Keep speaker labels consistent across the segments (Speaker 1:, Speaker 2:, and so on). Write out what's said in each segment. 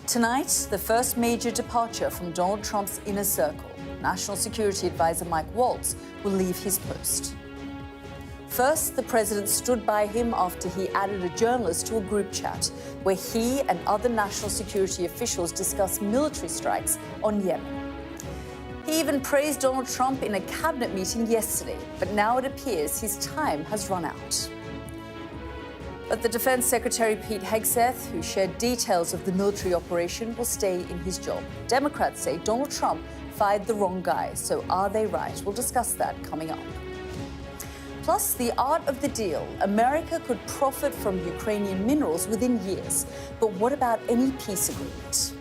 Speaker 1: Tonight, the first major departure from Donald Trump's inner circle. National Security Advisor Mike Waltz will leave his post. First, the president stood by him after he added a journalist to a group chat where he and other national security officials discussed military strikes on Yemen. He even praised Donald Trump in a cabinet meeting yesterday, but now it appears his time has run out. But the Defense Secretary Pete Hegseth, who shared details of the military operation, will stay in his job. Democrats say Donald Trump fired the wrong guy, so are they right? We'll discuss that coming up. Plus, the art of the deal. America could profit from Ukrainian minerals within years. But what about any peace agreement?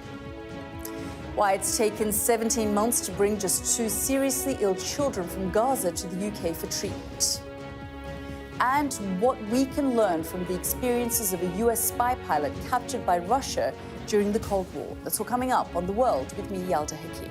Speaker 1: Why it's taken 17 months to bring just 2 seriously ill children from Gaza to the UK for treatment. And what we can learn from the experiences of a US spy pilot captured by Russia during the Cold War. That's all coming up on The World with me, Yalda Hakim.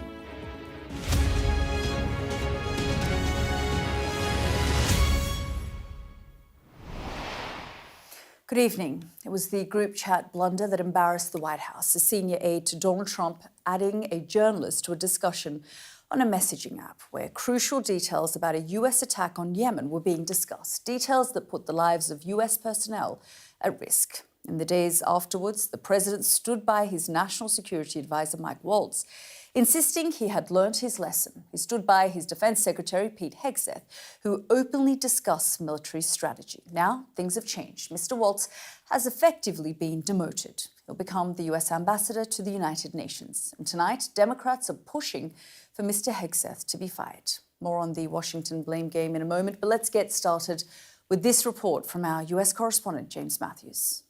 Speaker 1: Good evening. It was the group chat blunder that embarrassed the White House. A senior aide to Donald Trump adding a journalist to a discussion on a messaging app where crucial details about a US attack on Yemen were being discussed, details that put the lives of US personnel at risk. In the days afterwards, the president stood by his national security advisor, Mike Waltz, insisting he had learned his lesson. He stood by his defense secretary, Pete Hegseth, who openly discussed military strategy. Now, things have changed. Mr. Waltz has effectively been demoted. He'll become the US ambassador to the United Nations. And tonight, Democrats are pushing for Mr. Hegseth to be fired. More on the Washington blame game in a moment, but let's get started with this report from our US correspondent, James Matthews.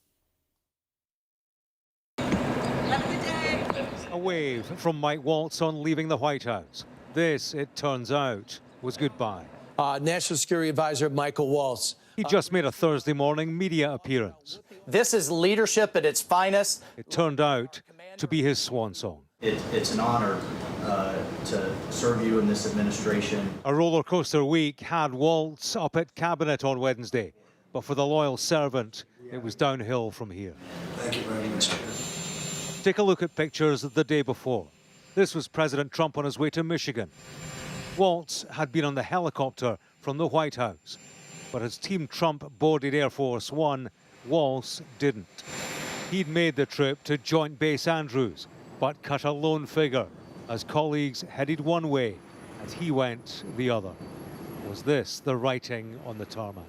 Speaker 2: A wave from Mike Waltz on leaving the White House. This, it turns out, was goodbye.
Speaker 3: National Security Advisor Michael Waltz.
Speaker 2: He just made a Thursday morning media appearance.
Speaker 4: This is leadership at its finest.
Speaker 2: It turned out to be his swan song.
Speaker 5: It's an honor to serve you in this administration.
Speaker 2: A roller coaster week had Waltz up at Cabinet on Wednesday, but for the loyal servant, it was downhill from here.
Speaker 6: Thank you very much.
Speaker 2: Take a look at pictures of the day before. This was President Trump on his way to Michigan. Waltz had been on the helicopter from the White House, but as Team Trump boarded Air Force One, Waltz didn't. He'd made the trip to Joint Base Andrews, but cut a lone figure as colleagues headed one way and he went the other. Was this the writing on the tarmac?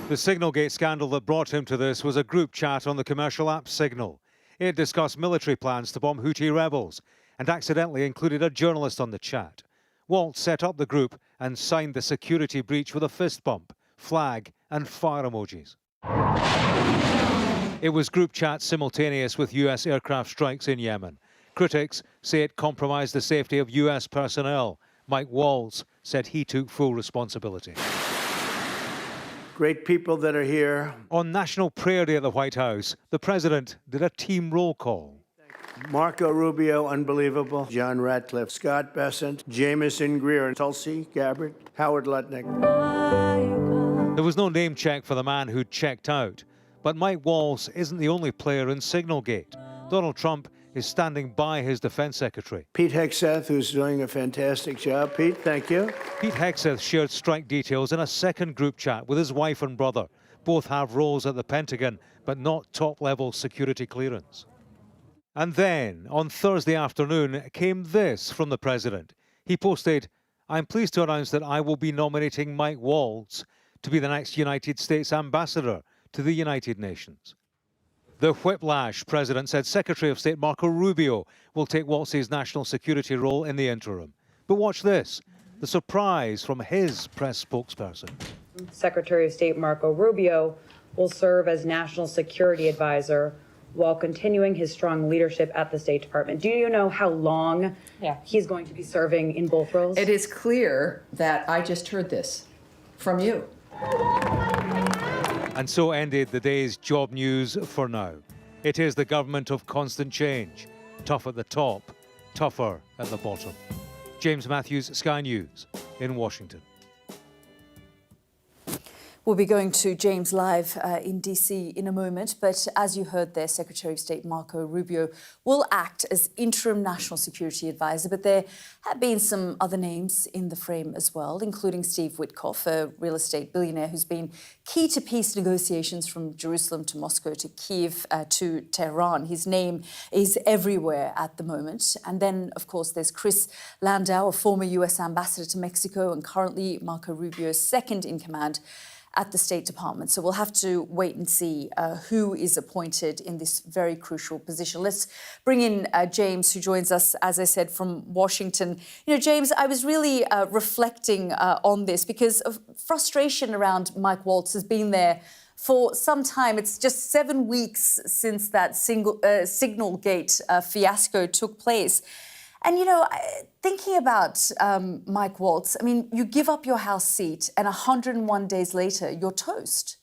Speaker 2: The Signalgate scandal that brought him to this was a group chat on the commercial app Signal. It discussed military plans to bomb Houthi rebels and accidentally included a journalist on the chat. Waltz set up the group and signed the security breach with a fist bump, flag and fire emojis. It was group chat simultaneous with US aircraft strikes in Yemen. Critics say it compromised the safety of US personnel. Mike Waltz said he took full responsibility.
Speaker 7: Great people that are here.
Speaker 2: On National Prayer Day at the White House, the president did a team roll call.
Speaker 7: Marco Rubio, unbelievable. John Ratcliffe, Scott Bessent, Jamieson Greer, Tulsi Gabbard, Howard Lutnick.
Speaker 2: There was no name check for the man who'd checked out. But Mike Waltz isn't the only player in Signalgate. Donald Trump is standing by his defense secretary.
Speaker 7: Pete Hegseth, who's doing a fantastic job. Pete, thank you.
Speaker 2: Pete Hegseth shared strike details in a second group chat with his wife and brother. Both have roles at the Pentagon, but not top-level security clearance. And then, on Thursday afternoon, came this from the president. He posted, "I'm pleased to announce that I will be nominating Mike Waltz to be the next United States ambassador to the United Nations." The whiplash president said Secretary of State Marco Rubio will take Waltz's national security role in the interim. But watch this, the surprise from his press spokesperson.
Speaker 8: Secretary of State Marco Rubio will serve as national security advisor while continuing his strong leadership at the State Department. Do you know how long he's going to be serving in both roles?
Speaker 9: It is clear that I just heard this from you.
Speaker 2: And so ended the day's job news for now. It is the government of constant change. Tough at the top, tougher at the bottom. James Matthews, Sky News in Washington.
Speaker 1: We'll be going to James live in DC in a moment, but as you heard there, Secretary of State Marco Rubio will act as interim national security advisor, but there have been some other names in the frame as well, including Steve Witkoff, a real estate billionaire who's been key to peace negotiations from Jerusalem to Moscow to Kyiv to Tehran. His name is everywhere at the moment. And then, of course, there's Chris Landau, a former US ambassador to Mexico and currently Marco Rubio's second in command at the State Department. So we'll have to wait and see who is appointed in this very crucial position. Let's bring in James, who joins us, as I said, from Washington. You know, James, I was really reflecting on this because of frustration around Mike Waltz has been there for some time. It's just 7 weeks since that Signalgate fiasco took place. And, you know, thinking about Mike Waltz, I mean, you give up your House seat and 101 days later, you're toast.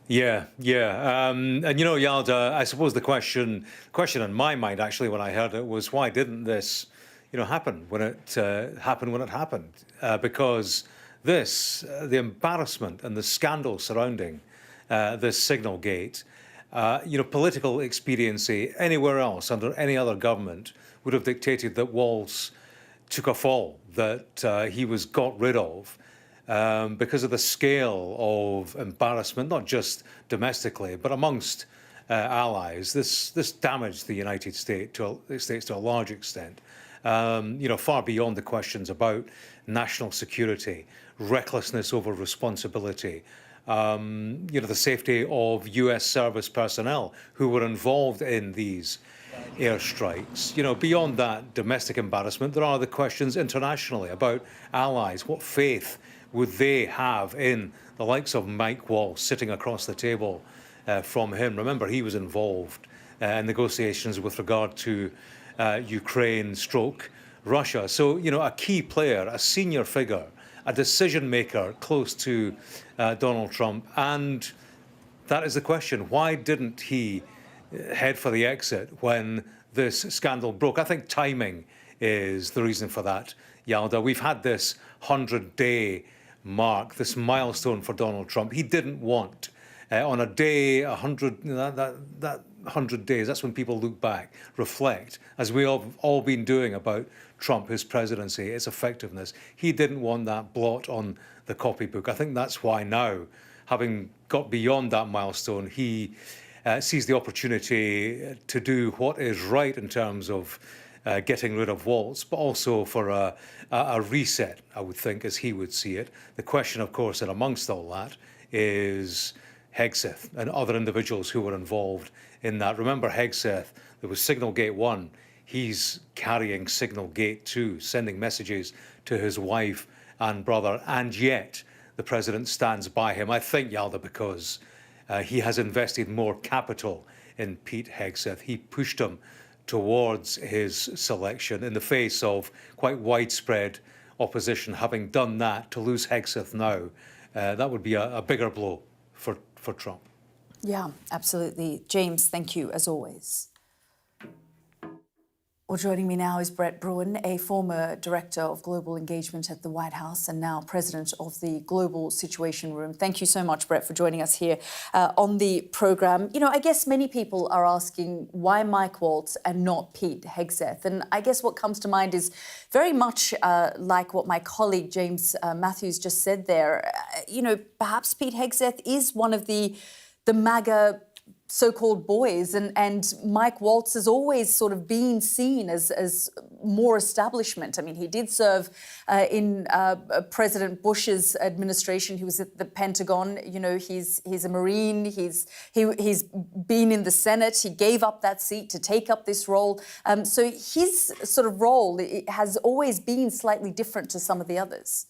Speaker 2: Yeah. And, you know, Yalda, I suppose the question in my mind, actually, when I heard it was, why didn't this, you know, happen when it happened? Because the embarrassment and the scandal surrounding this Signalgate, you know, political expediency anywhere else under any other government would have dictated that Waltz took a fall, that he was got rid of because of the scale of embarrassment, not just domestically, but amongst allies. This damaged the United States to a large extent, you know, far beyond the questions about national security, recklessness over responsibility, you know, the safety of US service personnel who were involved in these airstrikes. You know, beyond that domestic embarrassment, there are the questions internationally about allies. What faith would they have in the likes of Mike Waltz sitting across the table from him? Remember, he was involved in negotiations with regard to Ukraine/Russia. So, you know, a key player, a senior figure, a decision maker close to Donald Trump. And that is the question. Why didn't he head for the exit when this scandal broke? I think timing is the reason for that, Yalda. We've had this 100-day mark, this milestone for Donald Trump. He didn't want on a day, 100, that 100 days, that's when people look back, reflect, as we have all been doing about Trump, his presidency, its effectiveness. He didn't want that blot on the copybook. I think that's why now, having got beyond that milestone, he sees the opportunity to do what is right in terms of getting rid of Waltz, but also for a reset, I would think, as he would see it. The question, of course, and amongst all that, is Hegseth and other individuals who were involved in that. Remember Hegseth, there was Signalgate 1. He's carrying Signalgate 2, sending messages to his wife and brother, and yet the president stands by him. I think, Yalda, because he has invested more capital in Pete Hegseth. He pushed him towards his selection in the face of quite widespread opposition. Having done that, to lose Hegseth now, that would be a bigger blow for Trump.
Speaker 1: Yeah, absolutely. James, thank you, as always. Well, joining me now is Brett Bruin, a former director of global engagement at the White House and now president of the Global Situation Room. Thank you so much, Brett, for joining us here on the program. You know, I guess many people are asking why Mike Waltz and not Pete Hegseth. And I guess what comes to mind is very much like what my colleague James Matthews just said there. You know, perhaps Pete Hegseth is one of the MAGA so-called boys, and Mike Waltz has always sort of been seen as more establishment. I mean, he did serve in President Bush's administration. He was at the Pentagon. You know, he's a Marine. He's been in the Senate. He gave up that seat to take up this role. So his sort of role has always been slightly different to some of the others.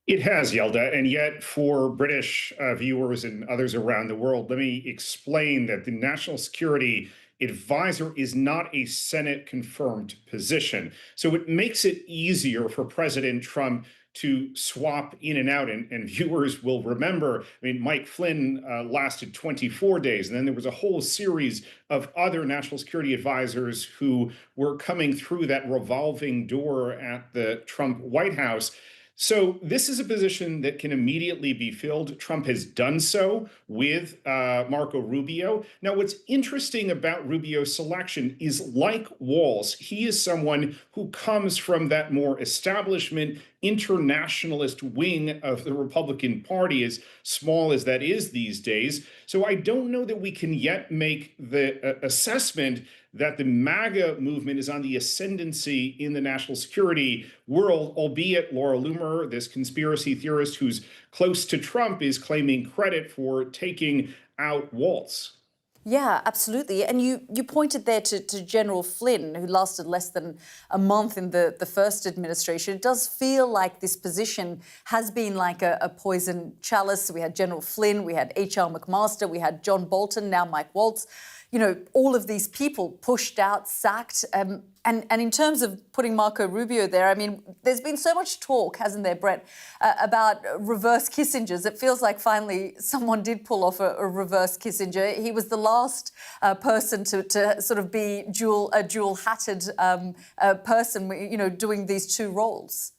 Speaker 6: It has, Yalda, and yet for British viewers and others around the world, let me explain that the National Security Advisor is not a Senate-confirmed position. So it makes it easier for President Trump to swap in and out, and viewers will remember, I mean, Mike Flynn lasted 24 days, and then there was a whole series of other national security advisors who were coming through that revolving door at the Trump White House. So this is a position that can immediately be filled. Trump has done so with Marco Rubio. Now, what's interesting about Rubio's selection is, like Waltz, he is someone who comes from that more establishment internationalist wing of the Republican Party, as small as that is these days. So I don't know that we can yet make the assessment that the MAGA movement is on the ascendancy in the national security world, albeit Laura Loomer, this conspiracy theorist who's close to Trump, is claiming credit for taking out Waltz.
Speaker 1: Yeah, absolutely. And you pointed there to General Flynn, who lasted less than a month in the first administration. It does feel like this position has been like a poison chalice. We had General Flynn, we had H.R. McMaster, we had John Bolton, now Mike Waltz. You know, all of these people pushed out, sacked. And in terms of putting Marco Rubio there, I mean, there's been so much talk, hasn't there, Brett, about reverse Kissingers. It feels like finally someone did pull off a reverse Kissinger. He was the last person to sort of be a dual-hatted person, you know, doing these two roles.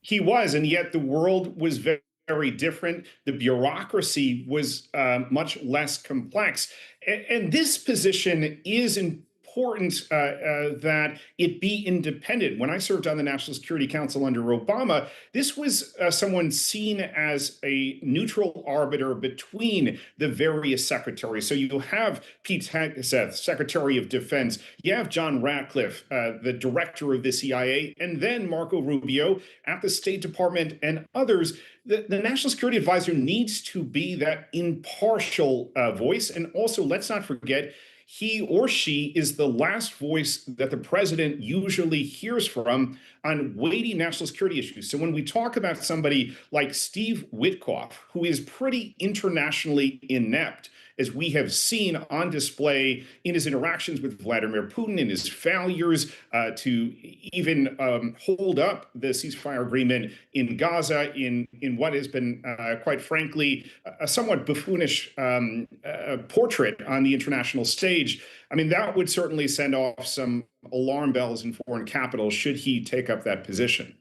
Speaker 6: He was, and yet the world was very different. The bureaucracy was much less complex. And this position is important that it be independent. When I served on the National Security Council under Obama, this was someone seen as a neutral arbiter between the various secretaries. So you have Pete Hegseth, Secretary of Defense. You have John Ratcliffe, the director of the CIA, and then Marco Rubio at the State Department and others. The National Security Advisor needs to be that impartial voice. And also, let's not forget, he or she is the last voice that the president usually hears from on weighty national security issues. So when we talk about somebody like Steve Witkoff, who is pretty internationally inept, as we have seen on display in his interactions with Vladimir Putin, in his failures to even hold up the ceasefire agreement in Gaza, in what has been, quite frankly, a somewhat buffoonish portrait on the international stage. I mean, that would certainly send off some alarm bells in foreign capitals should he take up that position.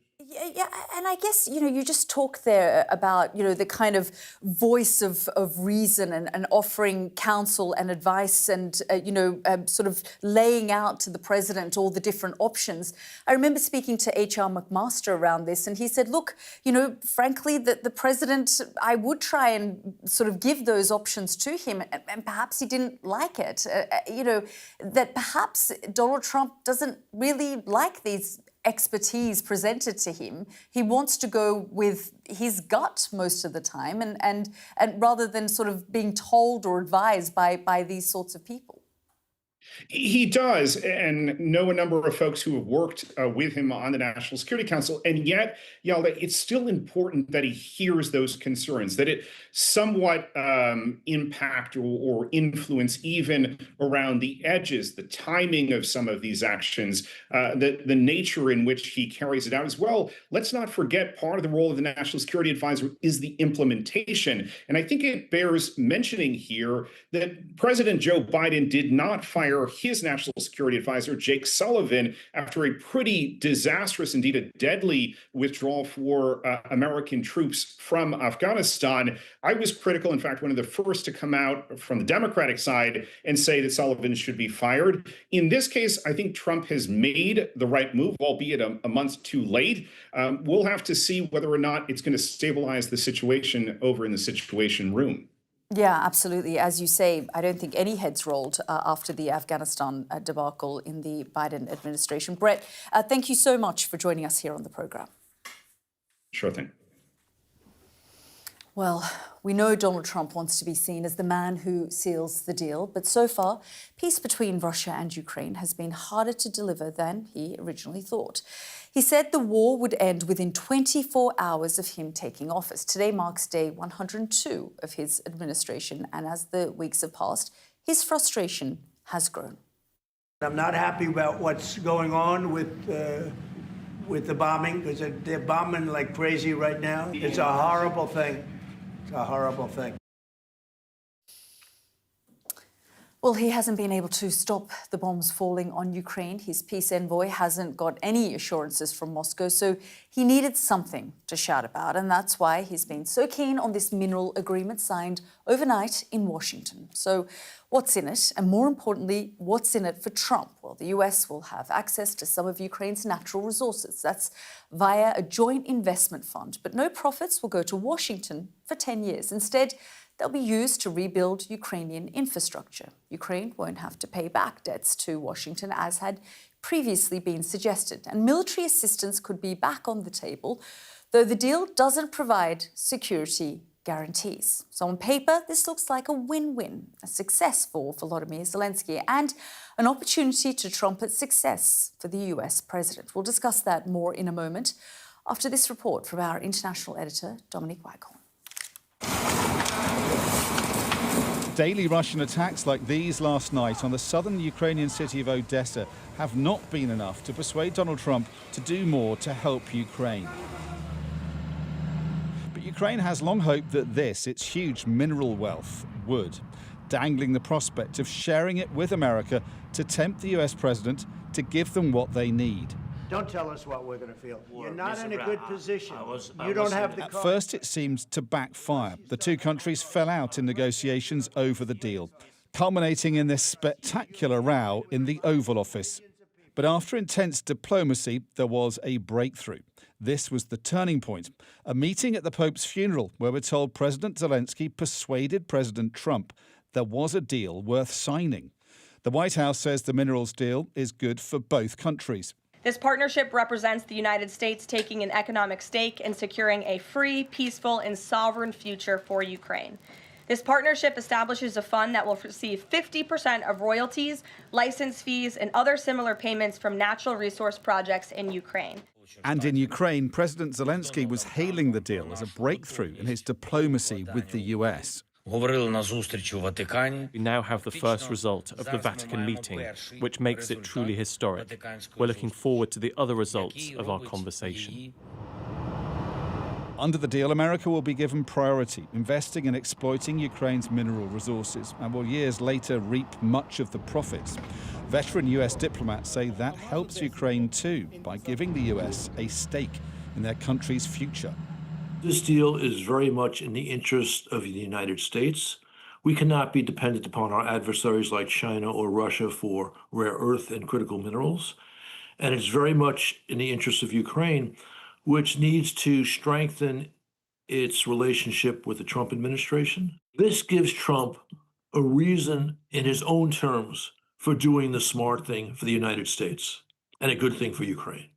Speaker 1: Yeah, and I guess, you know, you just talk there about, you know, the kind of voice of reason and offering counsel and advice and, sort of laying out to the president all the different options. I remember speaking to H.R. McMaster around this, and he said, look, you know, frankly, the president, I would try and sort of give those options to him, and perhaps he didn't like it. That perhaps Donald Trump doesn't really like these expertise presented to him. He wants to go with his gut most of the time, and rather than sort of being told or advised by these sorts of people.
Speaker 6: He does, and know a number of folks who have worked with him on the National Security Council, and yet, Yalda, it's still important that he hears those concerns, that it somewhat impact or influence even around the edges, the timing of some of these actions, the nature in which he carries it out as well. Let's not forget part of the role of the National Security Advisor is the implementation, and I think it bears mentioning here that President Joe Biden did not fire his National Security Advisor, Jake Sullivan, after a pretty disastrous, indeed a deadly withdrawal for American troops from Afghanistan. I was critical, in fact, one of the first to come out from the Democratic side and say that Sullivan should be fired. In this case, I think Trump has made the right move, albeit a month too late. We'll have to see whether or not it's going to stabilize the situation over in the Situation Room.
Speaker 1: Yeah, absolutely. As you say, I don't think any heads rolled after the Afghanistan debacle in the Biden administration. Brett, thank you so much for joining us here on the program.
Speaker 6: Sure thing.
Speaker 1: Well, we know Donald Trump wants to be seen as the man who seals the deal, but so far, peace between Russia and Ukraine has been harder to deliver than he originally thought. He said the war would end within 24 hours of him taking office. Today marks day 102 of his administration, and as the weeks have passed, his frustration has grown.
Speaker 7: I'm not happy about what's going on with the bombing, because they're bombing like crazy right now. It's a horrible thing. It's a horrible thing.
Speaker 1: Well, he hasn't been able to stop the bombs falling on Ukraine. His peace envoy hasn't got any assurances from Moscow, so he needed something to shout about, and that's why he's been so keen on this mineral agreement signed overnight in Washington. So what's in it? And more importantly, what's in it for Trump? Well, the US will have access to some of Ukraine's natural resources. That's via a joint investment fund, but no profits will go to Washington for 10 years. Instead, they'll be used to rebuild Ukrainian infrastructure. Ukraine won't have to pay back debts to Washington, as had previously been suggested. And military assistance could be back on the table, though the deal doesn't provide security guarantees. So on paper, this looks like a win-win, a success for Volodymyr Zelensky and an opportunity to trumpet success for the US president. We'll discuss that more in a moment after this report from our international editor, Dominic Waghorn.
Speaker 10: Daily Russian attacks like these last night on the southern Ukrainian city of Odessa have not been enough to persuade Donald Trump to do more to help Ukraine. But Ukraine has long hoped that this, its huge mineral wealth, would, dangling the prospect of sharing it with America to tempt the US president to give them what they need.
Speaker 7: Don't tell us what we're going to feel. You're not in a good position. You don't have the...
Speaker 10: At first, it seemed to backfire. The two countries fell out in negotiations over the deal, culminating in this spectacular row in the Oval Office. But after intense diplomacy, there was a breakthrough. This was the turning point, a meeting at the Pope's funeral where we're told President Zelensky persuaded President Trump there was a deal worth signing. The White House says the minerals deal is good for both countries.
Speaker 11: This partnership represents the United States taking an economic stake in securing a free, peaceful, and sovereign future for Ukraine. This partnership establishes a fund that will receive 50% of royalties, license fees, and other similar payments from natural resource projects in Ukraine.
Speaker 10: And in Ukraine, President Zelensky was hailing the deal as a breakthrough in his diplomacy with the US.
Speaker 12: We now have the first result of the Vatican meeting, which makes it truly historic. We're looking forward to the other results of our conversation.
Speaker 10: Under the deal, America will be given priority, investing in exploiting Ukraine's mineral resources, and will years later reap much of the profits. Veteran US diplomats say that helps Ukraine too, by giving the US a stake in their country's future.
Speaker 13: This deal is very much in the interest of the United States. We cannot be dependent upon our adversaries like China or Russia for rare earth and critical minerals. And it's very much in the interest of Ukraine, which needs to strengthen its relationship with the Trump administration. This gives Trump a reason in his own terms for doing the smart thing for the United States and a good thing for Ukraine.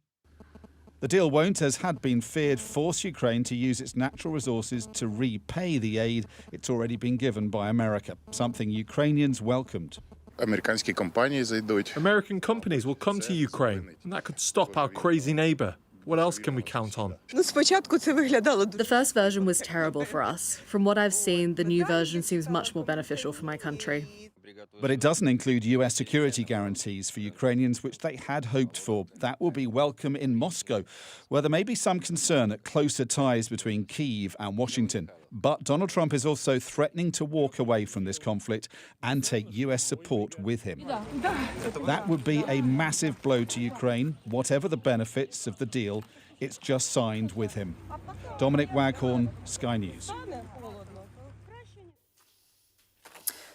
Speaker 10: The deal won't, as had been feared, force Ukraine to use its natural resources to repay the aid it's already been given by America, something Ukrainians welcomed.
Speaker 14: American companies will come to Ukraine, and that could stop our crazy neighbour. What else can we count on?
Speaker 15: The first version was terrible for us. From what I've seen, the new version seems much more beneficial for my country.
Speaker 10: But it doesn't include US security guarantees for Ukrainians, which they had hoped for. That will be welcome in Moscow, where there may be some concern at closer ties between Kyiv and Washington. But Donald Trump is also threatening to walk away from this conflict and take US support with him. That would be a massive blow to Ukraine. Whatever the benefits of the deal, it's just signed with him. Dominic Waghorn, Sky News.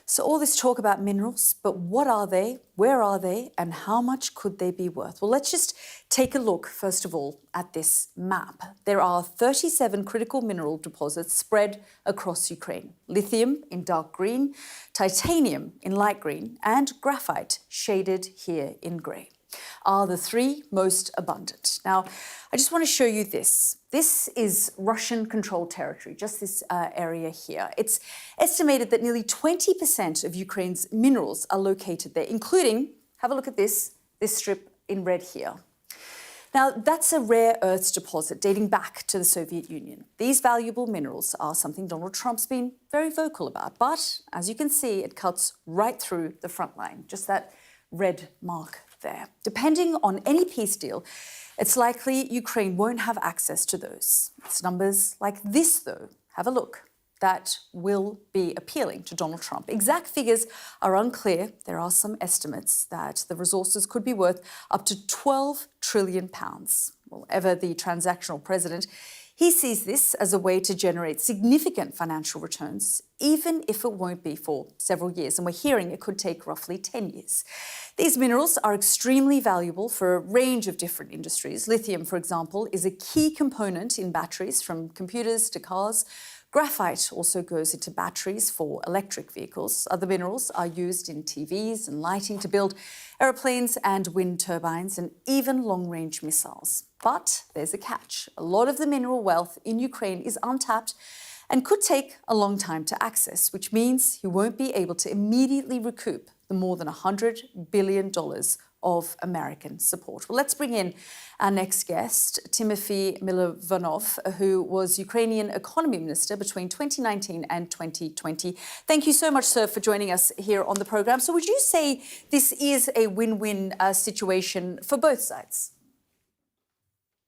Speaker 1: So all this talk about minerals, but what are they, where are they, and how much could they be worth? Well, let's just take a look, first of all, at this map. There are 37 critical mineral deposits spread across Ukraine. Lithium in dark green, titanium in light green, and graphite, shaded here in grey, are the three most abundant. Now, I just want to show you this. This is Russian-controlled territory, just this area here. It's estimated that nearly 20% of Ukraine's minerals are located there, including, have a look at this strip in red here. Now, that's a rare earths deposit dating back to the Soviet Union. These valuable minerals are something Donald Trump's been very vocal about, but as you can see, it cuts right through the front line, just that red mark there. Depending on any peace deal, it's likely Ukraine won't have access to those. It's numbers like this, though. Have a look. that will be appealing to Donald Trump. Exact figures are unclear. There are some estimates that the resources could be worth up to £12 trillion. Well, ever the transactional president, he sees this as a way to generate significant financial returns, even if it won't be for several years. And we're hearing it could take roughly 10 years. These minerals are extremely valuable for a range of different industries. Lithium, for example, is a key component in batteries, from computers to cars. Graphite also goes into batteries for electric vehicles. Other minerals are used in TVs and lighting to build aeroplanes and wind turbines and even long-range missiles. But there's a catch. A lot of the mineral wealth in Ukraine is untapped and could take a long time to access, which means he won't be able to immediately recoup the more than $100 billion of American support. Well, let's bring in our next guest, Timothy Milovanov, who was Ukrainian economy minister between 2019 and 2020. Thank you so much, sir, for joining us here on the program. So would you say this is a win-win situation for both sides?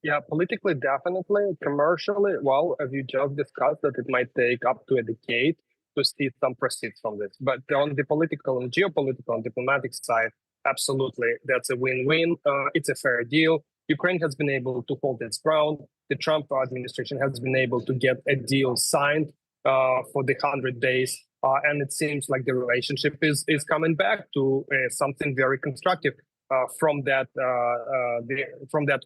Speaker 16: Yeah, politically, definitely. Commercially, well, as you just discussed, that it might take up to a decade to see some proceeds from this. But on the political and geopolitical and diplomatic side, absolutely, that's a win-win. It's a fair deal. Ukraine has been able to hold its ground. The Trump administration has been able to get a deal signed for the 100 days. And it seems like the relationship is coming back to something very constructive from that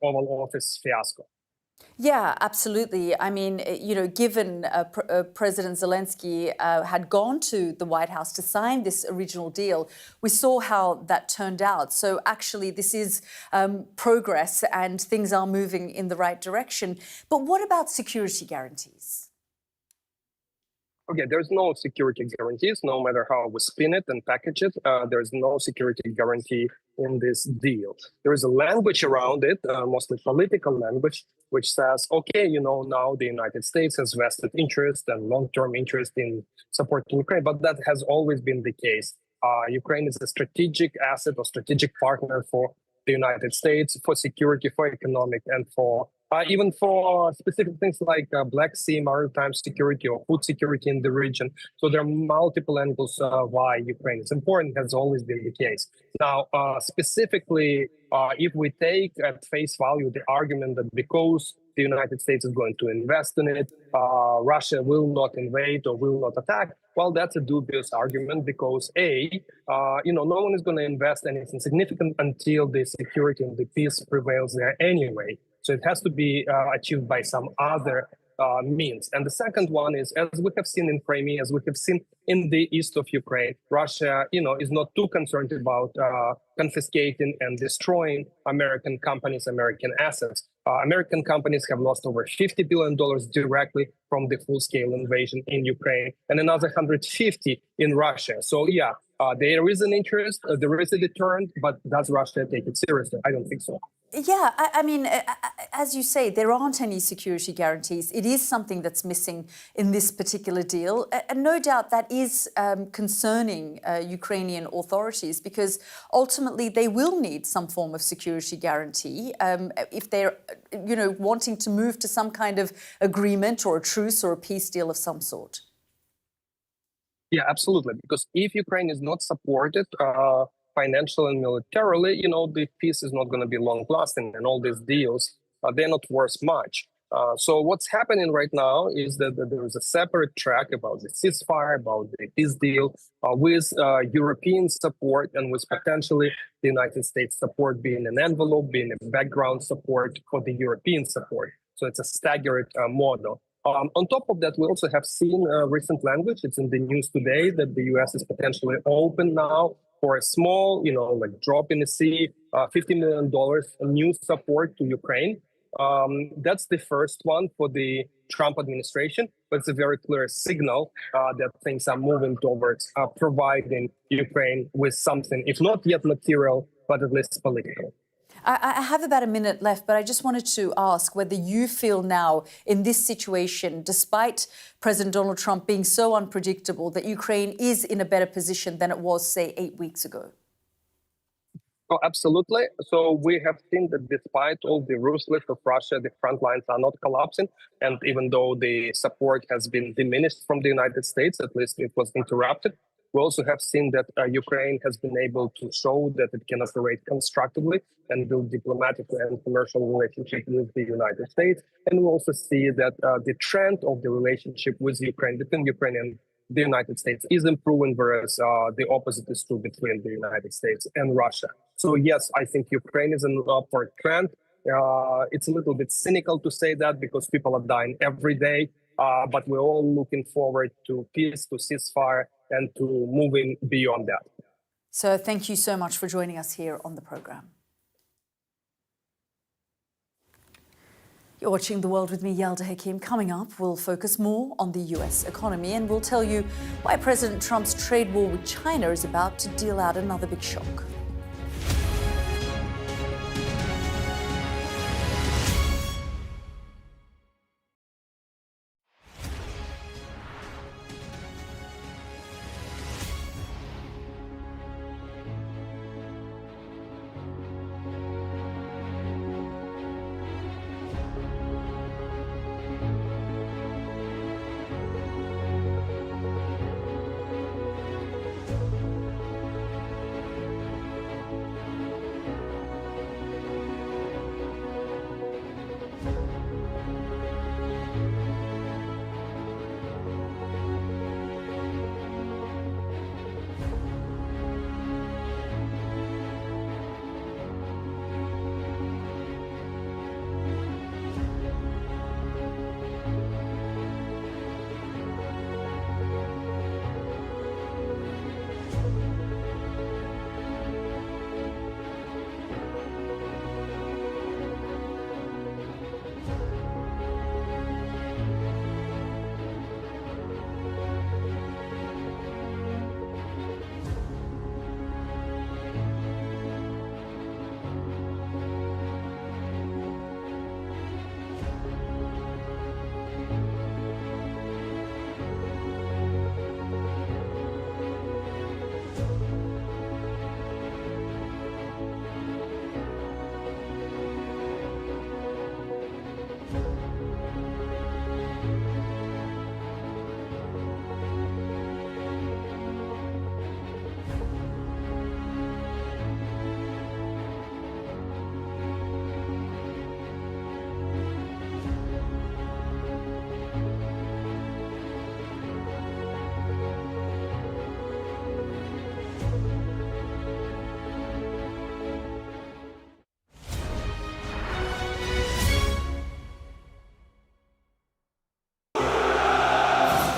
Speaker 16: Oval Office fiasco.
Speaker 1: Yeah, absolutely. I mean, you know, given President Zelensky had gone to the White House to sign this original deal, we saw how that turned out. So actually, this is progress and things are moving in the right direction. But what about security guarantees?
Speaker 16: Okay, there's no security guarantees, no matter how we spin it and package it. There's no security guarantee in this deal. There is a language around it, mostly political language, which says, okay, you know, now the United States has vested interest and long-term interest in supporting Ukraine, but that has always been the case. Ukraine is a strategic asset or strategic partner for the United States, for security, for economic, and for even for specific things like Black Sea maritime security or food security in the region. So there are multiple angles why Ukraine is important, has always been the case. Now, specifically, if we take at face value the argument that because the United States is going to invest in it, Russia will not invade or will not attack, well, that's a dubious argument because you know, no one is going to invest anything significant until the security and the peace prevails there anyway. So it has to be achieved by some other means. And the second one is, as we have seen in Crimea, as we have seen in the east of Ukraine, Russia, you know, is not too concerned about confiscating and destroying American companies, American assets. American companies have lost over $50 billion directly from the full-scale invasion in Ukraine, and another 150 in Russia. So yeah, there is an interest, there is a deterrent, but does Russia take it seriously? I don't think so.
Speaker 1: Yeah, I mean, as you say, there aren't any security guarantees. It is something that's missing in this particular deal. And no doubt that is concerning Ukrainian authorities because ultimately they will need some form of security guarantee if they're, you know, wanting to move to some kind of agreement or a truce or a peace deal of some sort.
Speaker 16: Yeah, absolutely. Because if Ukraine is not supported financially and militarily, you know, the peace is not going to be long-lasting, and all these deals, they're not worth much. So what's happening right now is that there is a separate track about the ceasefire, about the peace deal, with European support and with potentially the United States support being an envelope, being a background support for the European support. So it's a staggered model. On top of that, we also have seen recent language. It's in the news today that the U.S. is potentially open now for a small, you know, like drop in the sea, $50 million new support to Ukraine. That's the first one for the Trump administration, but it's a very clear signal that things are moving towards providing Ukraine with something, if not yet material, but at least political.
Speaker 1: I have about a minute left, but I just wanted to ask whether you feel now in this situation, despite President Donald Trump being so unpredictable, that Ukraine is in a better position than it was, say, 8 weeks ago.
Speaker 16: Oh, absolutely. So we have seen that despite all the ruthlessness of Russia, the front lines are not collapsing. And even though the support has been diminished from the United States, at least it was interrupted, we also have seen that Ukraine has been able to show that it can operate constructively and build diplomatic and commercial relationship with the United States. And we also see that the trend of the relationship with Ukraine, between Ukraine and the United States, is improving, whereas the opposite is true between the United States and Russia. So yes, I think Ukraine is an upward trend. It's a little bit cynical to say that because people are dying every day, but we're all looking forward to peace, to ceasefire, and to moving beyond that.
Speaker 1: So thank you so much for joining us here on the programme. You're watching The World with me, Yalda Hakim. Coming up, we'll focus more on the US economy and we'll tell you why President Trump's trade war with China is about to deal out another big shock.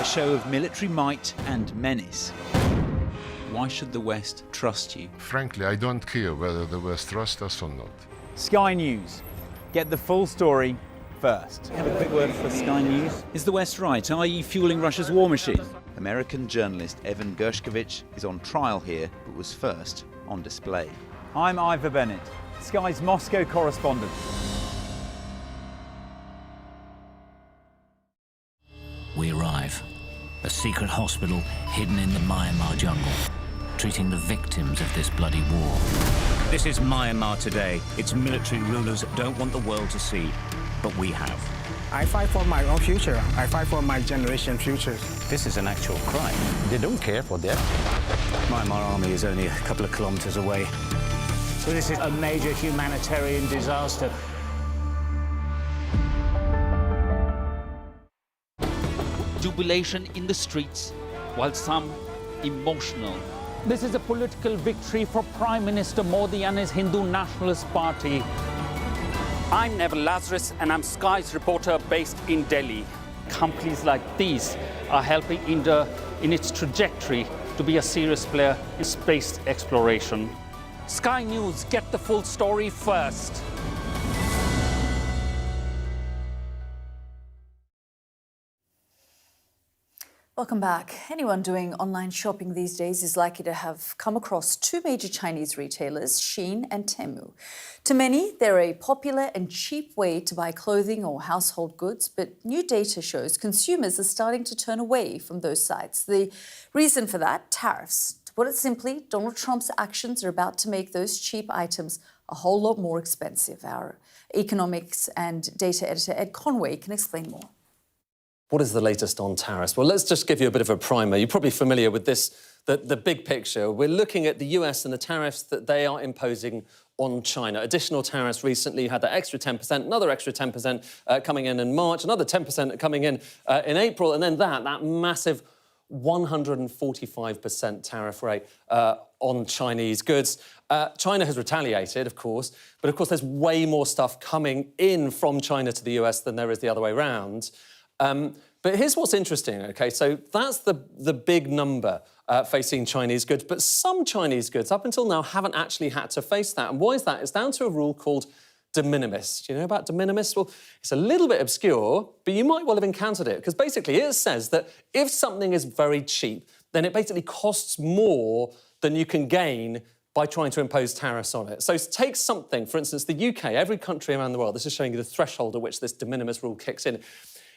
Speaker 17: Show of military might and menace. Why should the West trust you?
Speaker 18: Frankly, I don't care whether the West trusts us or not.
Speaker 19: Sky News. Get the full story first.
Speaker 17: Have a quick word for Sky News. Is the West right? Are you fueling Russia's war machine? American journalist Evan Gershkovich is on trial here, but was first on display.
Speaker 19: I'm Ivor Bennett, Sky's Moscow correspondent.
Speaker 20: We arrive. A secret hospital hidden in the Myanmar jungle, treating the victims of this bloody war. This is Myanmar today. Its military rulers don't want the world to see, but we have.
Speaker 21: I fight for my own future. I fight for my generation's future.
Speaker 20: This is an actual crime.
Speaker 21: They don't care for that.
Speaker 20: Myanmar army is only a couple of kilometers away.
Speaker 22: So this is a major humanitarian disaster.
Speaker 23: Jubilation in the streets, while some emotional.
Speaker 22: This is a political victory for Prime Minister Modi and his Hindu Nationalist Party. I'm Neville Lazarus, and I'm Sky's reporter based in Delhi. Companies like these are helping India in its trajectory to be a serious player in space exploration. Sky News, get the full story first.
Speaker 1: Welcome back. Anyone doing online shopping these days is likely to have come across two major Chinese retailers, Shein and Temu. To many, they're a popular and cheap way to buy clothing or household goods, but new data shows consumers are starting to turn away from those sites. The reason for that, tariffs. To put it simply, Donald Trump's actions are about to make those cheap items a whole lot more expensive. Our economics and data editor Ed Conway can explain more.
Speaker 3: What is the latest on tariffs? Well, let's just give you a bit of a primer. You're probably familiar with this, the big picture. We're looking at the US and the tariffs that they are imposing on China. Additional tariffs recently, you had that extra 10%, another extra 10% coming in March, another 10% coming in April, and then that massive 145% tariff rate on Chinese goods. China has retaliated, of course, but of course there's way more stuff coming in from China to the US than there is the other way around. But here's what's interesting, OK? So that's the big number facing Chinese goods. But some Chinese goods, up until now, haven't actually had to face that. And why is that? It's down to a rule called de minimis. Do you know about de minimis? Well, it's a little bit obscure, but you might well have encountered it. Because basically it says that if something is very cheap, then it basically costs more than you can gain by trying to impose tariffs on it. So take something, for instance, the UK, every country around the world, this is showing you the threshold at which this de minimis rule kicks in.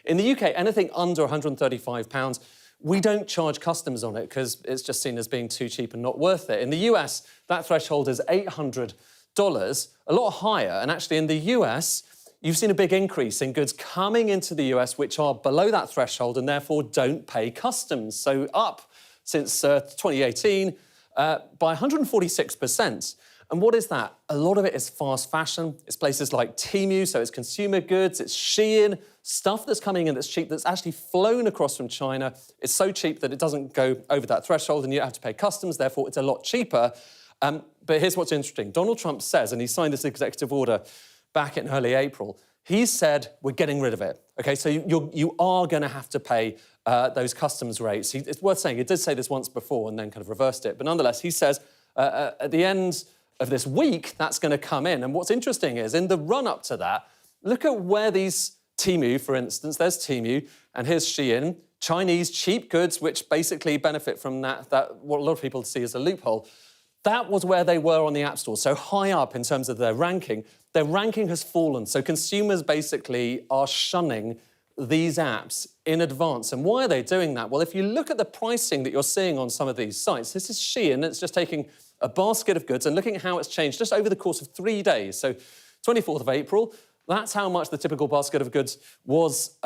Speaker 3: In the UK, anything under £135, we don't charge customs on it because it's just seen as being too cheap and not worth it. In the US, that threshold is $800, a lot higher. And actually in the US, you've seen a big increase in goods coming into the US which are below that threshold and therefore don't pay customs. So up since 2018 by 146%. And what is that? A lot of it is fast fashion. It's places like Temu, so it's consumer goods, it's Shein, stuff that's coming in that's cheap, that's actually flown across from China. It's so cheap that it doesn't go over that threshold and you have to pay customs, therefore it's a lot cheaper. But here's what's interesting. Donald Trump says, and he signed this executive order back in early April, he said, we're getting rid of it. OK, so you are going to have to pay those customs rates. It's worth saying, he did say this once before and then kind of reversed it. But nonetheless, he says at the end of this week, that's going to come in. And what's interesting is, in the run-up to that, look at where these Temu, for instance, there's Temu, and here's Shein, Chinese cheap goods, which basically benefit from that what a lot of people see as a loophole. That was where they were on the App Store, so high up in terms of their ranking. Their ranking has fallen, so consumers basically are shunning these apps in advance. And why are they doing that? Well, if you look at the pricing that you're seeing on some of these sites, this is Shein, it's just taking a basket of goods and looking at how it's changed just over the course of 3 days. So 24th of April, that's how much the typical basket of goods was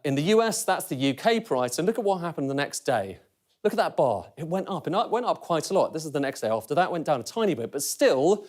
Speaker 3: in the US, that's the UK price. And look at what happened the next day. Look at that bar. It went up, and it went up quite a lot. This is the next day after that, went down a tiny bit, but still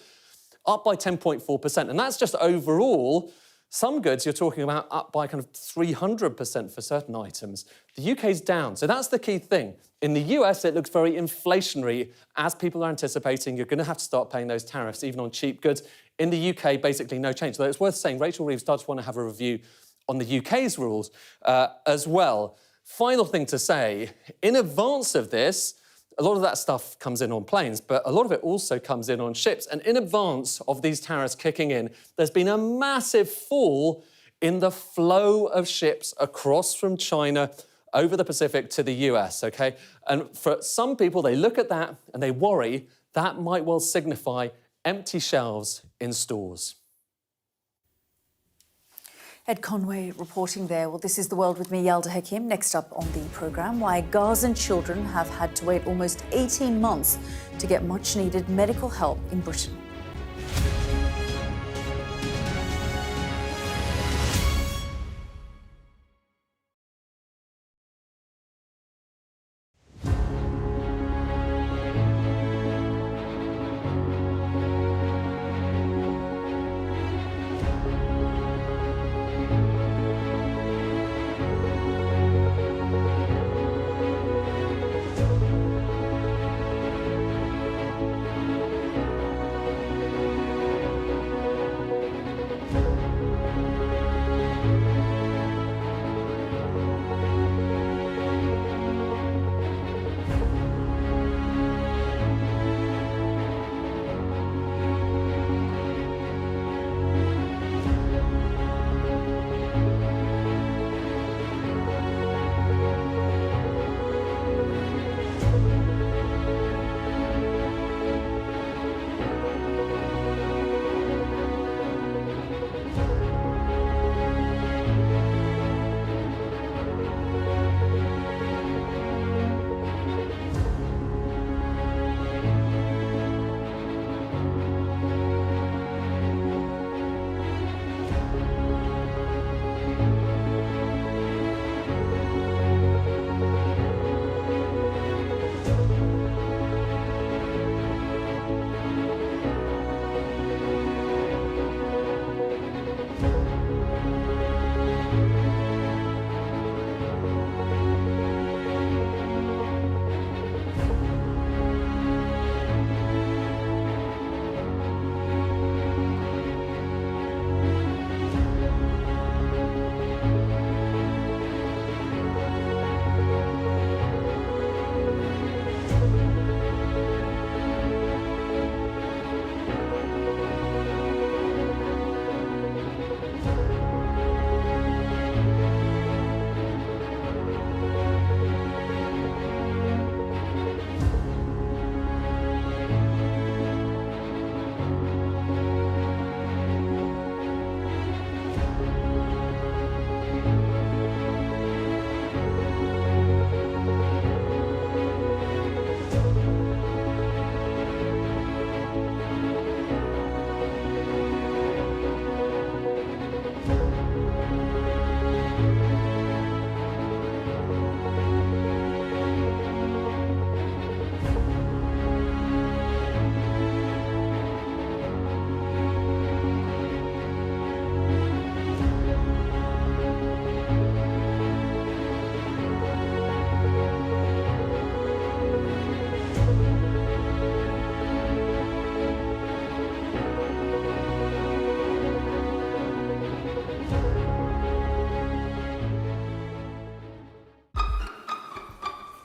Speaker 3: up by 10.4%. And that's just overall. Some goods you're talking about up by kind of 300% for certain items. The UK's down, so that's the key thing. In the US, it looks very inflationary. As people are anticipating, you're going to have to start paying those tariffs, even on cheap goods. In the UK, basically no change. Though it's worth saying, Rachel Reeves does want to have a review on the UK's rules as well. Final thing to say, in advance of this, a lot of that stuff comes in on planes, but a lot of it also comes in on ships. And in advance of these tariffs kicking in, there's been a massive fall in the flow of ships across from China over the Pacific to the US, OK? And for some people, they look at that and they worry that might well signify empty shelves in stores.
Speaker 1: Ed Conway reporting there. Well, this is The World with me, Yalda Hakim. Next up on the programme, why Gazan children have had to wait almost 18 months to get much-needed medical help in Britain.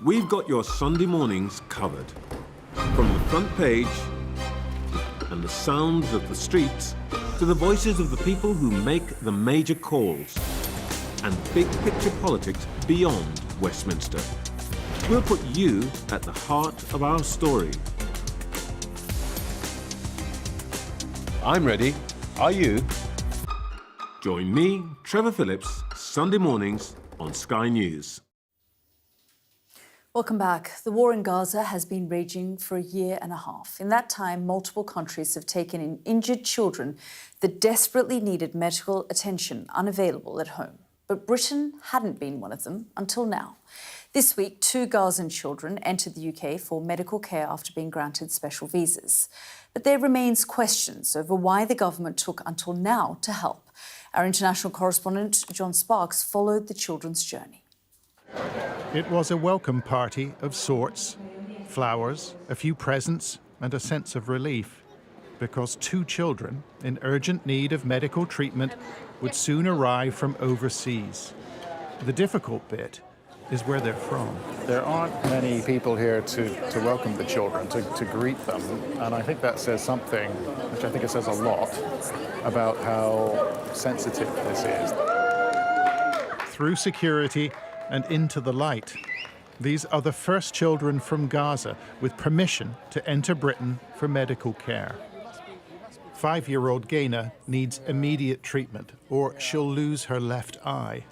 Speaker 4: we've got your Sunday mornings covered. From the front page and the sounds of the streets to the voices of the people who make the major calls and big picture politics beyond Westminster. We'll put you at the heart of our story. I'm ready. Are you? Join me, Trevor Phillips, Sunday mornings on Sky News.
Speaker 1: Welcome back. The war in Gaza has been raging for a year and a half. In that time, multiple countries have taken in injured children that desperately needed medical attention unavailable at home. But Britain hadn't been one of them until now. This week, 2 Gazan children entered the UK for medical care after being granted special visas. But there remains questions over why the government took until now to help. Our international correspondent, John Sparks, followed the children's journey.
Speaker 5: It was a welcome party of sorts, flowers, a few presents and a sense of relief, because 2 children in urgent need of medical treatment would soon arrive from overseas. The difficult bit is where they're from.
Speaker 8: There aren't many people here to welcome the children, to greet them, and I think that says something, which I think it says a lot, about how sensitive this is.
Speaker 5: Through security and into the light. These are the first children from Gaza with permission to enter Britain for medical care. 5-year-old Gaina needs immediate treatment or she'll lose her left eye.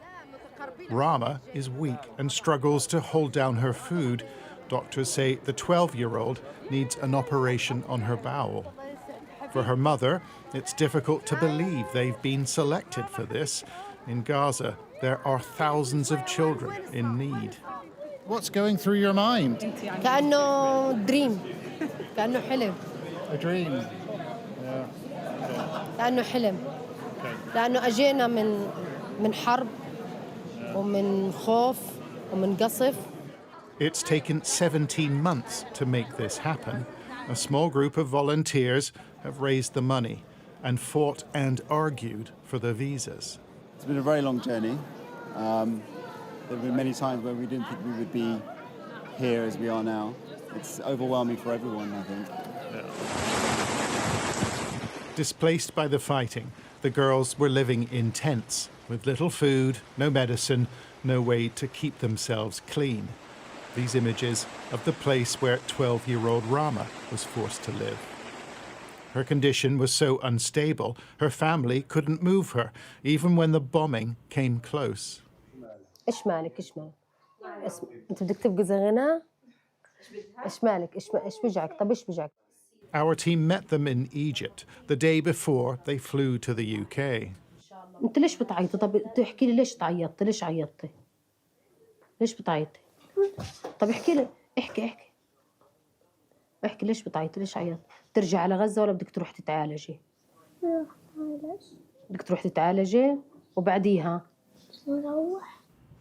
Speaker 5: Rama is weak and struggles to hold down her food. Doctors say the 12-year-old needs an operation on her bowel. For her mother, it's difficult to believe they've been selected for this. In Gaza, there are thousands of children in need. What's going through your mind?
Speaker 24: كأنه dream. كأنه حلم.
Speaker 5: A dream. Yeah.
Speaker 24: كأنه حلم. لأنه أجينا من حرب ومن خوف ومن قصف.
Speaker 5: It's taken 17 months to make this happen. A small group of volunteers have raised the money and fought and argued for the visas.
Speaker 25: It's been a very long journey. There have been many times where we didn't think we would be here as we are now. It's overwhelming for everyone, I think.
Speaker 5: Displaced by the fighting, the girls were living in tents with little food, no medicine, no way to keep themselves clean. These images of the place where 12-year-old Rama was forced to live. Her condition was so unstable, her family couldn't move her, even when the bombing came close.
Speaker 24: إيش مالك إيش مالك؟ أنت بدك تبقى زي غنا؟ إيش مالك إيش بجعك؟ طب إيش بجعك؟
Speaker 5: Our team met them in Egypt the day before they flew to the UK.
Speaker 24: أنت ليش بتعيطي؟ طب احكي لي ليش تعيطتي؟ ليش عيطتي؟ ليش بتعيطي؟ طب احكي لي احكي ليش بتعيطي؟ ليش عيطتي؟ ترجع على غزة ولا بدك تروح تتعالجي؟ بدك تروح تتعالجي وبعديها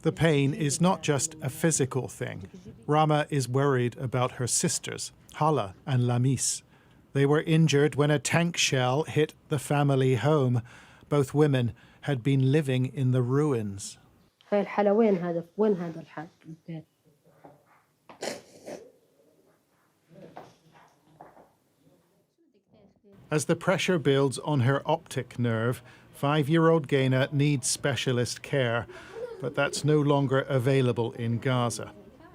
Speaker 5: The pain is not just a physical thing. Rama is worried about her sisters, Hala and Lamis. They were injured when a tank shell hit the family home. Both women had been living in the ruins.
Speaker 24: هاي الحالة وين هذا الحال؟
Speaker 5: As the pressure builds on her optic nerve, 5-year-old Gaina needs specialist care, but that's no longer available in Gaza.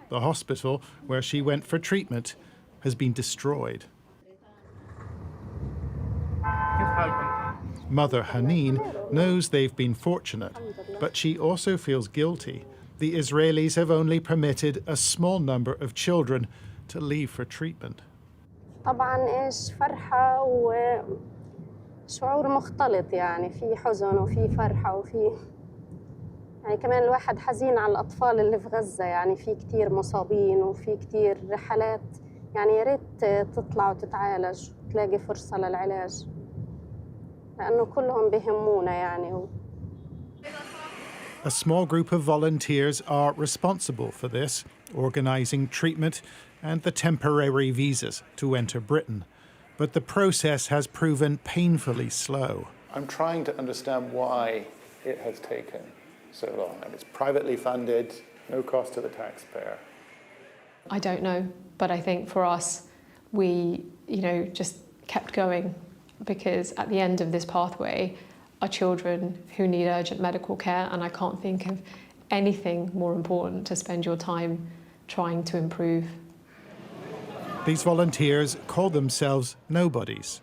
Speaker 5: The hospital where she went for treatment has been destroyed. Mother Haneen knows they've been fortunate, but she also feels guilty. The Israelis have only permitted a small number of children to leave for treatment.
Speaker 24: طبعاً إيش فرحة وشعور مختلط يعني في حزن وفي فرحة وفي يعني كمان الواحد حزين على الأطفال اللي في غزة يعني في كتير مصابين وفي كتير رحلات يعني يا ريت تطلع وتتعالج وتلاقي فرصة للعلاج لأنه كلهم بيهمونا يعني.
Speaker 5: A small group of volunteers are responsible for this, organising treatment and the temporary visas to enter Britain. But the process has proven painfully slow.
Speaker 8: I'm trying to understand why it has taken so long. And it's privately funded, no cost to the taxpayer.
Speaker 2: I don't know, but I think for us, we, just kept going, because at the end of this pathway are children who need urgent medical care, and I can't think of anything more important to spend your time trying to improve.
Speaker 5: These volunteers call themselves nobodies,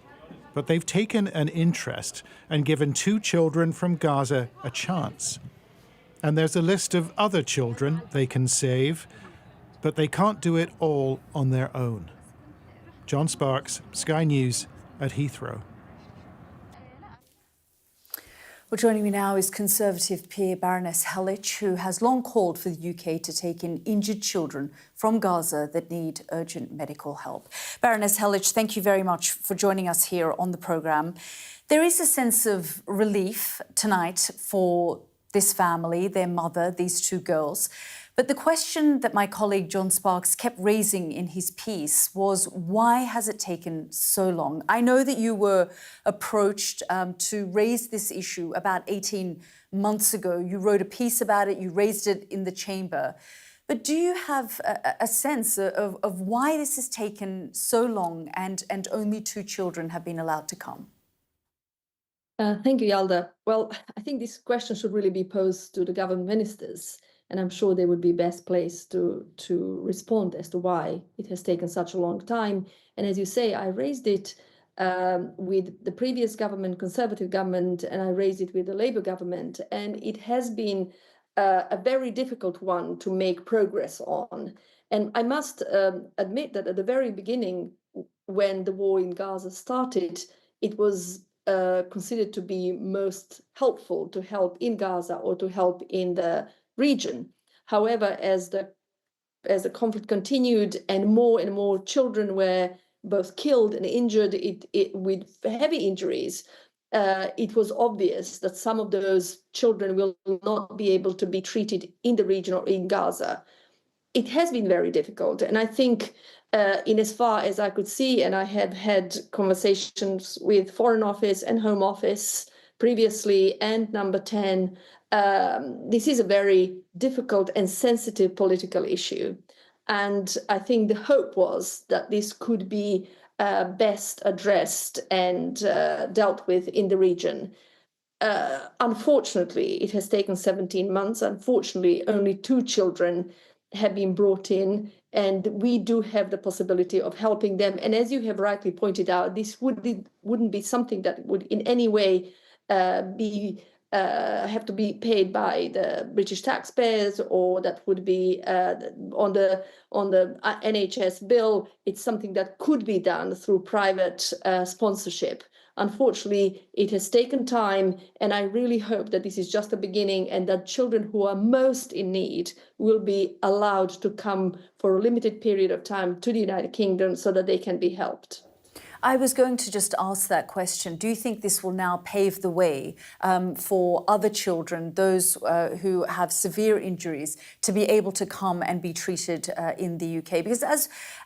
Speaker 5: but they've taken an interest and given 2 children from Gaza a chance. And there's a list of other children they can save, but they can't do it all on their own. John Sparks, Sky News at Heathrow.
Speaker 1: Well, joining me now is Conservative peer Baroness Helich, who has long called for the UK to take in injured children from Gaza that need urgent medical help. Baroness Helich, thank you very much for joining us here on the programme. There is a sense of relief tonight for this family, their mother, these 2 girls. But the question that my colleague John Sparks kept raising in his piece was, why has it taken so long? I know that you were approached to raise this issue about 18 months ago. You wrote a piece about it, you raised it in the chamber. But do you have a sense of why this has taken so long and only 2 children have been allowed to come?
Speaker 6: Thank you, Yalda. Well, I think this question should really be posed to the government ministers, and I'm sure they would be best placed to respond as to why it has taken such a long time. And as you say, I raised it with the previous government, Conservative government, and I raised it with the Labour government, and it has been a very difficult one to make progress on. And I must admit that at the very beginning, when the war in Gaza started, it was considered to be most helpful to help in Gaza or to help in the region. However, as the conflict continued and more children were both killed and injured with heavy injuries, it was obvious that some of those children will not be able to be treated in the region or in Gaza. It has been very difficult, and I think in as far as I could see, and I have had conversations with Foreign Office and Home Office previously and Number 10, this is a very difficult and sensitive political issue. And I think the hope was that this could be best addressed and dealt with in the region. Unfortunately, it has taken 17 months. Unfortunately, only 2 children have been brought in, and we do have the possibility of helping them. And as you have rightly pointed out, this wouldn't be something that would in any way have to be paid by the British taxpayers, or that would be on the NHS bill. It's something that could be done through private sponsorship. Unfortunately, it has taken time, and I really hope that this is just a beginning and that children who are most in need will be allowed to come for a limited period of time to the United Kingdom so that they can be helped.
Speaker 1: I was going to just ask that question. Do you think this will now pave the way for other children, those who have severe injuries, to be able to come and be treated in the UK? Because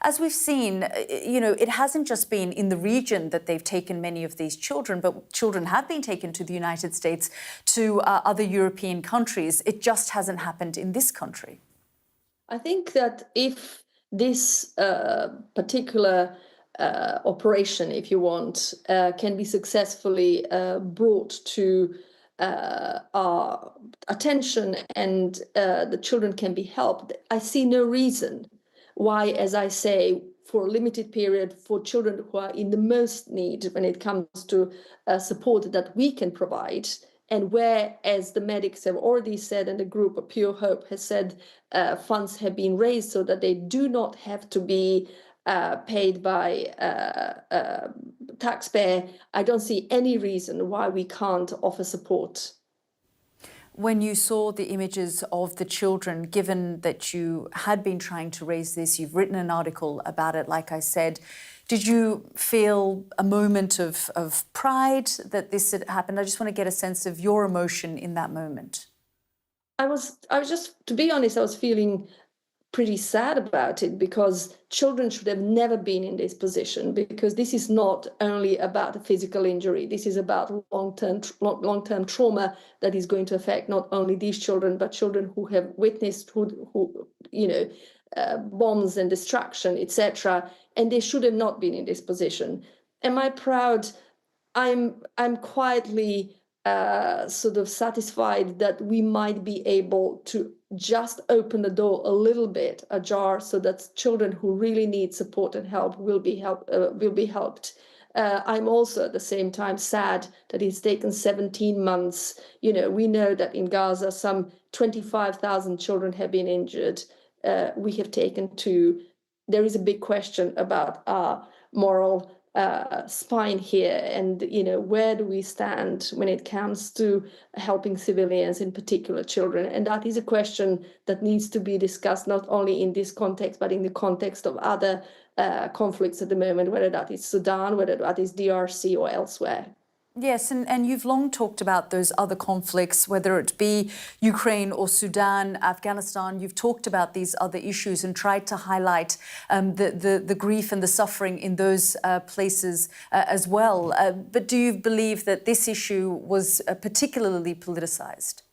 Speaker 1: as we've seen, it hasn't just been in the region that they've taken many of these children, but children have been taken to the United States, to other European countries. It just hasn't happened in this country.
Speaker 6: I think that if this particular operation, if you want, can be successfully brought to our attention and the children can be helped, I see no reason why, as I say, for a limited period, for children who are in the most need when it comes to support that we can provide, and where, as the medics have already said and the group of Pure Hope has said, funds have been raised so that they do not have to be paid by taxpayer, I don't see any reason why we can't offer support.
Speaker 1: When you saw the images of the children, given that you had been trying to raise this, you've written an article about it, like I said, did you feel a moment of pride that this had happened? I just want to get a sense of your emotion in that moment.
Speaker 6: I was just, to be honest, I was feeling pretty sad about it, because children should have never been in this position, because this is not only about a physical injury. This is about long-term trauma that is going to affect not only these children, but children who have witnessed, who bombs and destruction, etc. And they should have not been in this position. Am I proud? I'm quietly sort of satisfied that we might be able to just open the door a little bit ajar so that children who really need support and help will be helped. I'm also at the same time sad that it's taken 17 months. You know, we know that in Gaza some 25,000 children have been injured. We have taken to. There is a big question about our moral spine here, and you know, where do we stand when it comes to helping civilians, in particular children? And that is a question that needs to be discussed not only in this context but in the context of other conflicts at the moment, whether that is Sudan, whether that is DRC or elsewhere.
Speaker 1: Yes, and you've long talked about those other conflicts, whether it be Ukraine or Sudan, Afghanistan. You've talked about these other issues and tried to highlight the grief and the suffering in those places as well. But do you believe that this issue was particularly politicized?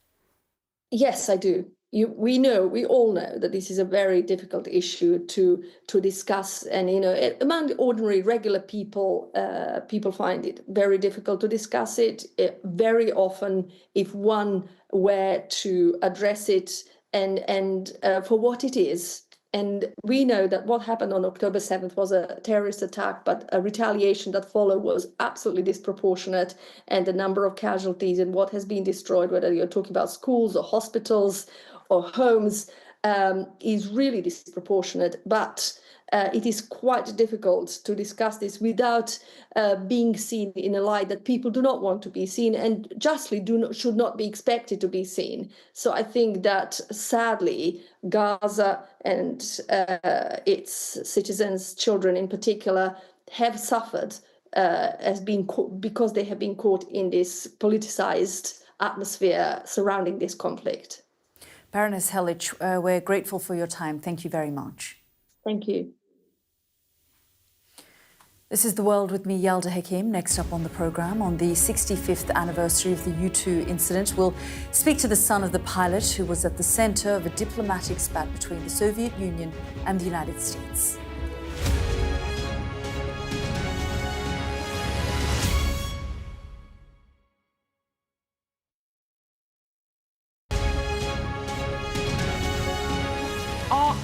Speaker 6: Yes, I do. We all know that this is a very difficult issue to discuss, and you know, among the ordinary, regular people, people find it very difficult to discuss it. Very often, if one were to address it and for what it is. And we know that what happened on October 7th was a terrorist attack, but a retaliation that followed was absolutely disproportionate. And the number of casualties and what has been destroyed, whether you're talking about schools or hospitals or homes, is really disproportionate. But it is quite difficult to discuss this without being seen in a light that people do not want to be seen and justly should not be expected to be seen. So I think that sadly, Gaza and its citizens, children in particular, have suffered because they have been caught in this politicized atmosphere surrounding this conflict.
Speaker 1: Baroness Helich, we're grateful for your time. Thank you very much.
Speaker 6: Thank you.
Speaker 1: This is The World with me, Yalda Hakim. Next up on the programme, on the 65th anniversary of the U-2 incident, we'll speak to the son of the pilot who was at the centre of a diplomatic spat between the Soviet Union and the United States.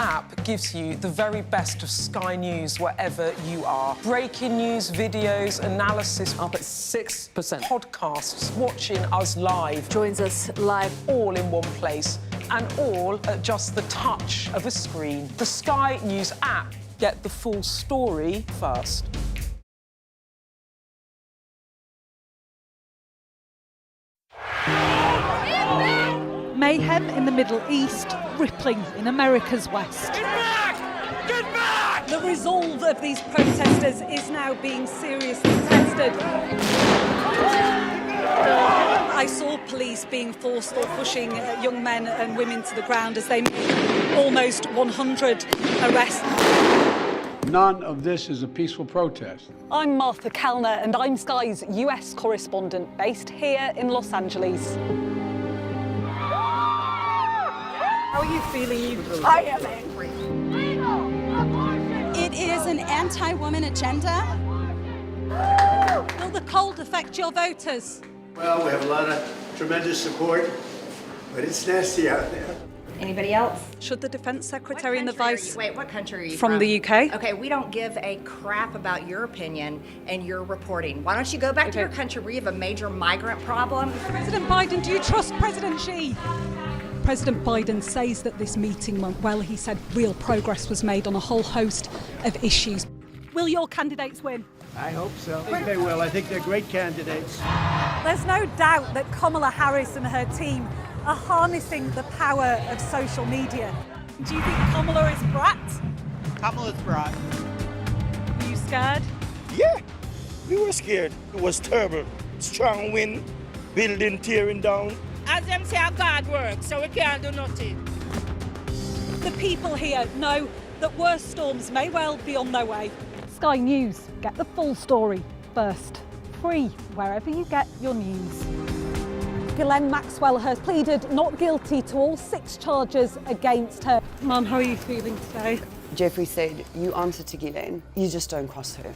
Speaker 7: App gives you the very best of Sky News wherever you are. Breaking news, videos, analysis, up at 6%. Podcasts, watching us live.
Speaker 1: Joins us live.
Speaker 7: All in one place, and all at just the touch of a screen. The Sky News app. Get the full story first.
Speaker 9: Mayhem in the Middle East, rippling in America's West.
Speaker 11: Get back! Get back!
Speaker 9: The resolve of these protesters is now being seriously tested. I saw police being forced or pushing young men and women to the ground as they made almost 100 arrests.
Speaker 12: None of this is a peaceful protest.
Speaker 9: I'm Martha Kellner and I'm Sky's US correspondent based here in Los Angeles. How are you feeling?
Speaker 13: I am angry. It is an anti-woman agenda.
Speaker 9: Will the cold affect your voters?
Speaker 26: Well, we have a lot of tremendous support, but it's nasty out there.
Speaker 27: Anybody else?
Speaker 9: Should the Defense Secretary and the Vice...
Speaker 27: Wait, what country are you
Speaker 9: from? From the UK?
Speaker 27: Okay, we don't give a crap about your opinion and your reporting. Why don't you go back to your country where you have a major migrant problem?
Speaker 9: President Biden, do you trust President Xi? President Biden says that this meeting went well. He said real progress was made on a whole host of issues. Will your candidates win?
Speaker 12: I hope so. I think they will. I think they're great candidates.
Speaker 9: There's no doubt that Kamala Harris and her team are harnessing the power of social media. Do you think Kamala is brat?
Speaker 26: Kamala's brat.
Speaker 9: Are you scared?
Speaker 26: Yeah, we were scared. It was terrible. Strong wind, building tearing down.
Speaker 11: As them say, our God works, so we can't do nothing.
Speaker 9: The people here know that worse storms may well be on their way. Sky News, get the full story first. Free wherever you get your news. Ghislaine Maxwell has pleaded not guilty to all 6 charges against her.
Speaker 10: Mum, how are you feeling today?
Speaker 14: Jeffrey said, you answer to Ghislaine, you just don't cross her.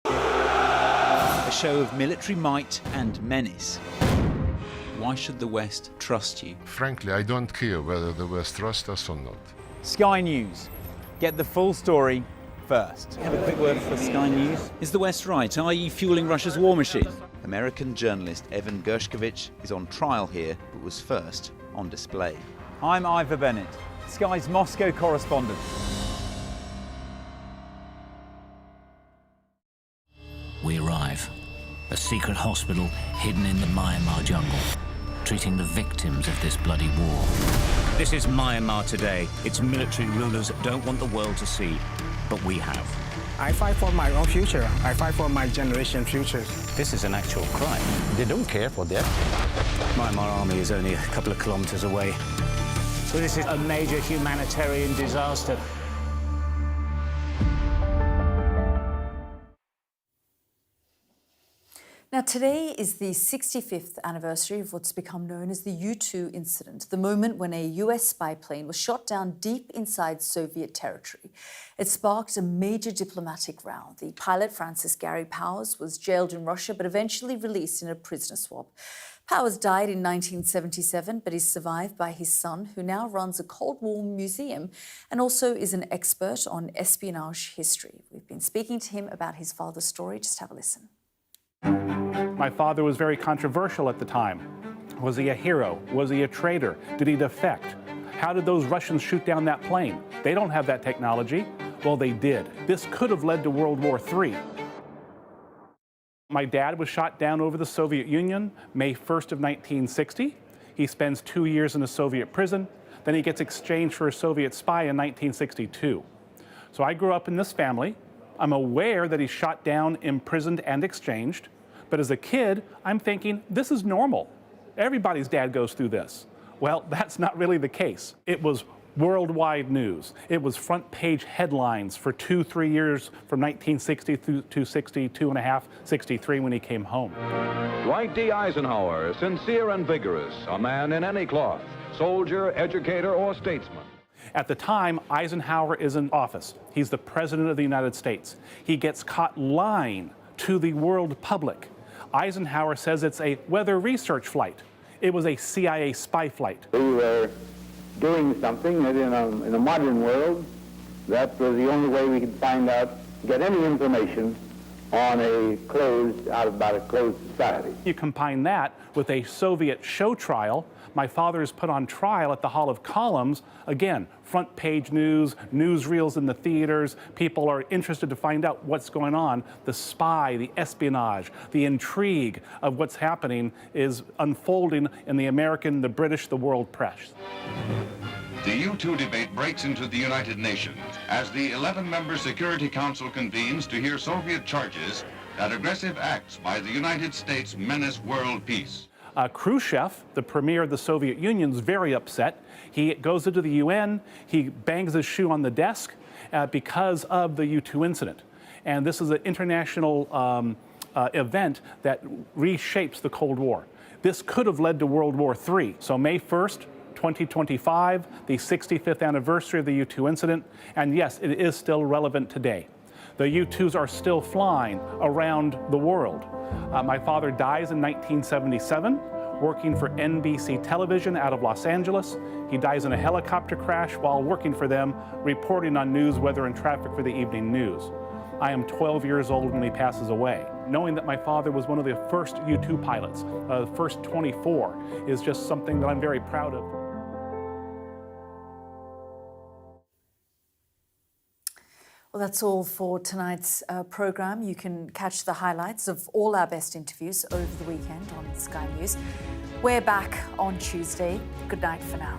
Speaker 15: A show of military might and menace. Why should the West trust you?
Speaker 16: Frankly, I don't care whether the West trusts us or not.
Speaker 15: Sky News. Get the full story first. Have a quick word from Sky News. Is the West right? Are you fueling Russia's war machine? American journalist Evan Gershkovich is on trial here, but was first on display. I'm Ivor Bennett, Sky's Moscow correspondent.
Speaker 20: We arrive. A secret hospital hidden in the Myanmar jungle, treating the victims of this bloody war. This is Myanmar today. Its military rulers don't want the world to see, but we have.
Speaker 21: I fight for my own future. I fight for my generation's future.
Speaker 20: This is an actual crime.
Speaker 21: They don't care for that.
Speaker 20: Myanmar army is only a couple of kilometers away.
Speaker 17: So this is a major humanitarian disaster.
Speaker 1: Now, today is the 65th anniversary of what's become known as the U-2 incident, the moment when a US spy plane was shot down deep inside Soviet territory. It sparked a major diplomatic row. The pilot, Francis Gary Powers, was jailed in Russia but eventually released in a prisoner swap. Powers died in 1977 but is survived by his son, who now runs a Cold War museum and also is an expert on espionage history. We've been speaking to him about his father's story. Just have a listen.
Speaker 18: My father was very controversial at the time. Was he a hero? Was he a traitor? Did he defect? How did those Russians shoot down that plane? They don't have that technology. Well, they did. This could have led to World War III. My dad was shot down over the Soviet Union, May 1st of 1960. He spends 2 years in a Soviet prison. Then he gets exchanged for a Soviet spy in 1962. So I grew up in this family. I'm aware that he's shot down, imprisoned, and exchanged. But as a kid, I'm thinking, this is normal. Everybody's dad goes through this. Well, that's not really the case. It was worldwide news. It was front page headlines for 2-3 years from 1960 through 62 and a half, 63 when he came home.
Speaker 19: Dwight D. Eisenhower, sincere and vigorous, a man in any cloth, soldier, educator, or statesman.
Speaker 18: At the time, Eisenhower is in office. He's the President of the United States. He gets caught lying to the world public. Eisenhower says it's a weather research flight. It was a CIA spy flight.
Speaker 28: We were doing something that in a modern world, that was the only way we could find out, get any information on about a closed society.
Speaker 18: You combine that with a Soviet show trial. My father is put on trial at the Hall of Columns. Again, front page news, newsreels in the theaters. People are interested to find out what's going on. The spy, the espionage, the intrigue of what's happening is unfolding in the American, the British, the world press.
Speaker 29: The U-2 debate breaks into the United Nations as the 11-member Security Council convenes to hear Soviet charges that aggressive acts by the United States menace world peace.
Speaker 18: Khrushchev, the premier of the Soviet Union, is very upset. He goes into the UN, he bangs his shoe on the desk because of the U-2 incident. And this is an international event that reshapes the Cold War. This could have led to World War III. So May 1st, 2025, the 65th anniversary of the U-2 incident, and yes, it is still relevant today. The U-2s are still flying around the world. My father dies in 1977, working for NBC television out of Los Angeles. He dies in a helicopter crash while working for them, reporting on news, weather, and traffic for the evening news. I am 12 years old when he passes away. Knowing that my father was one of the first U-2 pilots, the first 24, is just something that I'm very proud of.
Speaker 1: Well, that's all for tonight's programme. You can catch the highlights of all our best interviews over the weekend on Sky News. We're back on Tuesday. Good night for now.